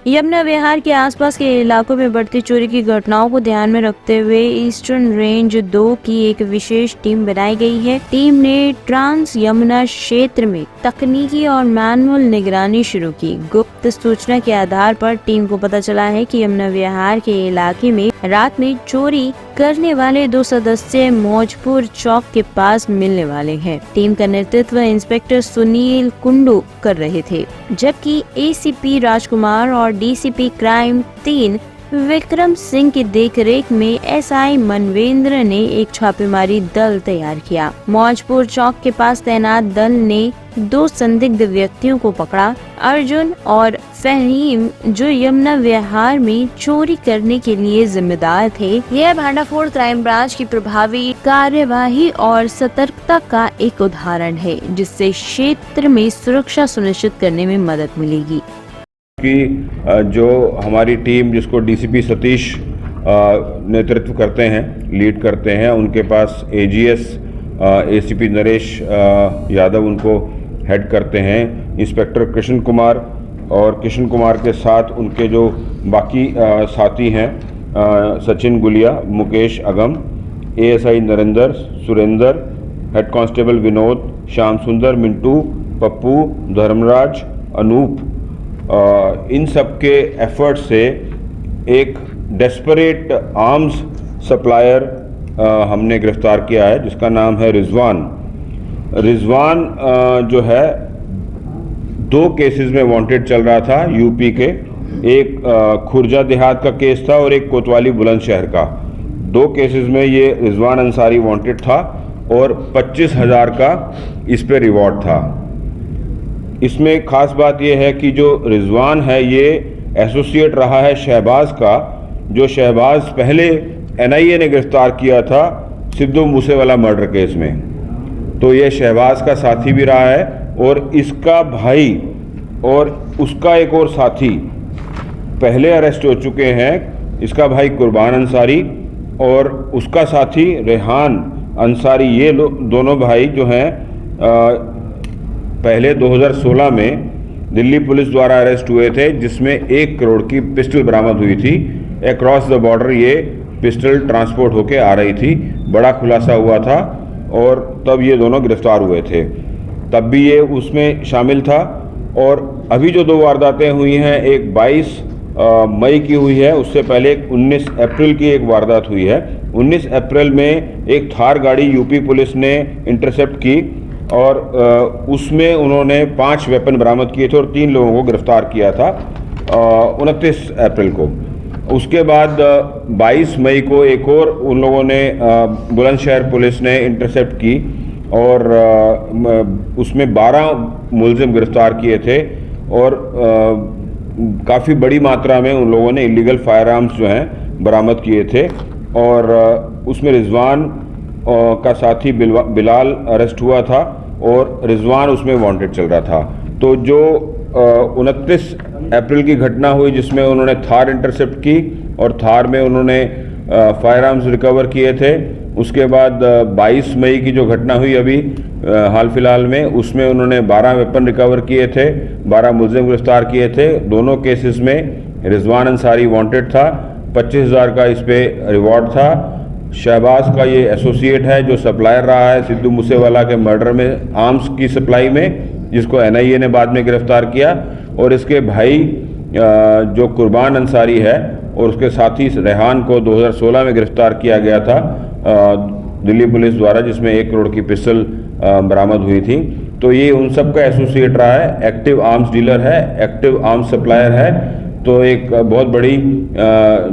यमुना विहार के आसपास के इलाकों में बढ़ती चोरी की घटनाओं को ध्यान में रखते हुए ईस्टर्न रेंज 2 की एक विशेष टीम बनाई गई है। टीम ने ट्रांस यमुना क्षेत्र में तकनीकी और मैनुअल निगरानी शुरू की। गुप्त सूचना के आधार पर टीम को पता चला है कि यमुना विहार के इलाके में रात में चोरी करने वाले 2 सदस्य मौजपुर चौक के पास मिलने वाले हैं। टीम का नेतृत्व इंस्पेक्टर सुनील कुंडू कर रहे थे, जबकि एसीपी राजकुमार और डीसीपी क्राइम 3 विक्रम सिंह की देखरेख में एसआई मनवेंद्र ने एक छापेमारी दल तैयार किया। मौजपुर चौक के पास तैनात दल ने 2 संदिग्ध व्यक्तियों को पकड़ा। अर्जुन और फहीम, जो यमुना विहार में चोरी करने के लिए जिम्मेदार थे। यह भांडाफोड़ क्राइम ब्रांच की प्रभावी कार्यवाही और सतर्कता का एक उदाहरण है, जिससे क्षेत्र में सुरक्षा सुनिश्चित करने में मदद मिलेगी। कि जो हमारी टीम, जिसको डीसीपी सतीश नेतृत्व करते हैं, लीड करते हैं, उनके पास एजीएस एसीपी नरेश यादव उनको हेड करते हैं, इंस्पेक्टर कृष्ण कुमार, और कृष्ण कुमार के साथ उनके जो बाकी साथी हैं, सचिन गुलिया, मुकेश अगम, ASI Narendra, Surendra, head constable Vinod, Shyam सुंदर, मिंटू, पप्पू, धर्मराज, अनूप। इन सब के एफर्ट से एक डेस्परेट आर्म्स सप्लायर हमने गिरफ्तार किया है, जिसका नाम है रिजवान। रिजवान जो है 2 केसेस में वांटेड चल रहा था यूपी के। एक खुर्जा देहात का केस था और एक कोतवाली बुलंदशहर का। 2 केसेस में ये रिजवान अंसारी वांटेड था और 25,000 का इस पे रिवॉर्ड था। इसमें खास बात यह है कि जो रिजवान है ये एसोसिएट रहा है शहबाज का, जो शहबाज पहले एनआईए ने गिरफ्तार किया था सिद्धू मूसेवाला मर्डर केस में। तो ये शहबाज का साथी भी रहा है और इसका भाई और उसका एक और साथी पहले अरेस्ट हो चुके हैं। इसका भाई कुर्बान अंसारी और उसका साथी रेहान अंसारी, ये दोनों भाई जो हैं पहले 2016 में दिल्ली पुलिस द्वारा अरेस्ट हुए थे, जिसमें 1 करोड़ की पिस्टल बरामद हुई थी। अक्रॉस द बॉर्डर ये पिस्टल ट्रांसपोर्ट होके आ रही थी, बड़ा खुलासा हुआ था और तब ये दोनों गिरफ्तार हुए थे। तब भी ये उसमें शामिल था। और अभी जो 2 वारदातें हुई हैं, एक 22 मई की हुई है, उससे पहले 19 अप्रैल की एक वारदात हुई है। 19 अप्रैल में एक थार गाड़ी यूपी पुलिस ने इंटरसेप्ट की और उसमें उन्होंने 5 वेपन बरामद किए थे और 3 लोगों को गिरफ्तार किया था 29 अप्रैल को। उसके बाद 22 मई को एक और उन लोगों ने बुलंदशहर पुलिस ने इंटरसेप्ट की और उसमें 12 मुलजिम गिरफ्तार किए थे और काफ़ी बड़ी मात्रा में उन लोगों ने इलीगल फायर आर्म्स जो हैं बरामद किए थे। और उसमें रिजवान का साथी बिलाल अरेस्ट हुआ था और रिजवान उसमें वांटेड चल रहा था। तो जो 29 अप्रैल की घटना हुई, जिसमें उन्होंने थार इंटरसेप्ट की और थार में उन्होंने फायर आर्म्स रिकवर किए थे। उसके बाद 22 मई की जो घटना हुई अभी हाल फिलहाल में, उसमें उन्होंने 12 वेपन रिकवर किए थे, 12 मुलजिम गिरफ्तार किए थे। दोनों केसेस में रिजवान अंसारी वांटेड था, 25,000 का इस पे रिवॉर्ड था। शहबाज का ये एसोसिएट है जो सप्लायर रहा है सिद्धू मूसेवाला के मर्डर में, आर्म्स की सप्लाई में, जिसको एनआईए ने बाद में गिरफ्तार किया। और इसके भाई जो कुर्बान अंसारी है और उसके साथी रेहान को 2016 में गिरफ्तार किया गया था दिल्ली पुलिस द्वारा, जिसमें 1 करोड़ की पिस्टल बरामद हुई थी। तो ये उन सब का एसोसिएट रहा है, एक्टिव आर्म्स डीलर है, एक्टिव आर्म्स सप्लायर है। तो एक बहुत बड़ी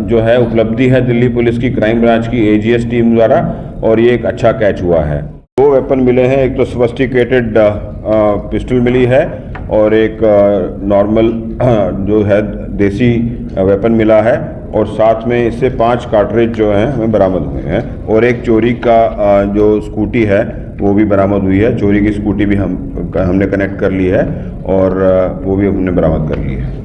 जो है उपलब्धि है दिल्ली पुलिस की क्राइम ब्रांच की एजीएस टीम द्वारा, और ये एक अच्छा कैच हुआ है। 2 वेपन मिले हैं, एक तो सोफिस्टिकेटेड पिस्टल मिली है और एक नॉर्मल जो है देसी वेपन मिला है, और साथ में इससे 5 कार्ट्रिज जो हैं हमें बरामद हुए हैं। और एक चोरी का जो स्कूटी है वो भी बरामद हुई है। चोरी की स्कूटी भी हमने कनेक्ट कर ली है और वो भी हमने बरामद कर ली है।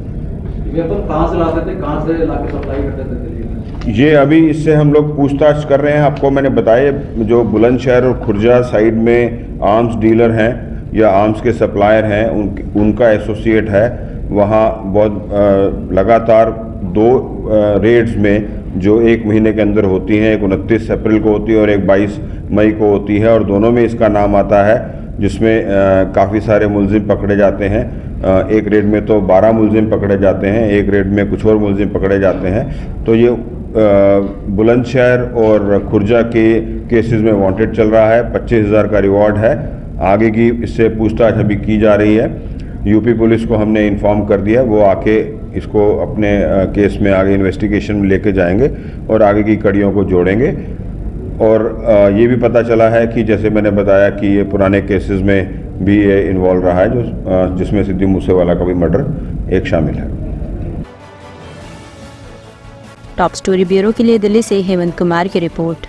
वेपन कहाँ से लाते थे, कहाँ से लाके सप्लाई करते थे? ये अभी इससे हम लोग पूछताछ कर रहे हैं। आपको मैंने बताया जो बुलंदशहर और खुर्जा साइड में आर्म्स डीलर हैं या आर्म्स के सप्लायर हैं, उनका एसोसिएट है वहाँ बहुत लगातार 2 रेड्स में जो 1 महीने के अंदर होती हैं, एक 29 अप्रैल को होती है और एक 22 मई को होती है, और दोनों में इसका नाम आता है, जिसमें काफ़ी सारे मुलजिम पकड़े जाते हैं। एक रेड में तो 12 मुलजिम पकड़े जाते हैं, एक रेड में कुछ और मुलजिम पकड़े जाते हैं। तो ये बुलंदशहर और खुर्जा के केसेस में वांटेड चल रहा है। 25,000 का रिवॉर्ड है। आगे की इससे पूछताछ अभी की जा रही है। यूपी पुलिस को हमने इन्फॉर्म कर दिया, वो आके इसको अपने केस में आगे इन्वेस्टिगेशन में लेके जाएंगे और आगे की कड़ियों को जोड़ेंगे। और ये भी पता चला है कि जैसे मैंने बताया कि ये पुराने केसेस में भी ये इन्वॉल्व रहा है, जो जिसमें सिद्धू मूसेवाला का भी मर्डर एक शामिल है। टॉप स्टोरी ब्यूरो के लिए दिल्ली से हेमंत कुमार की रिपोर्ट।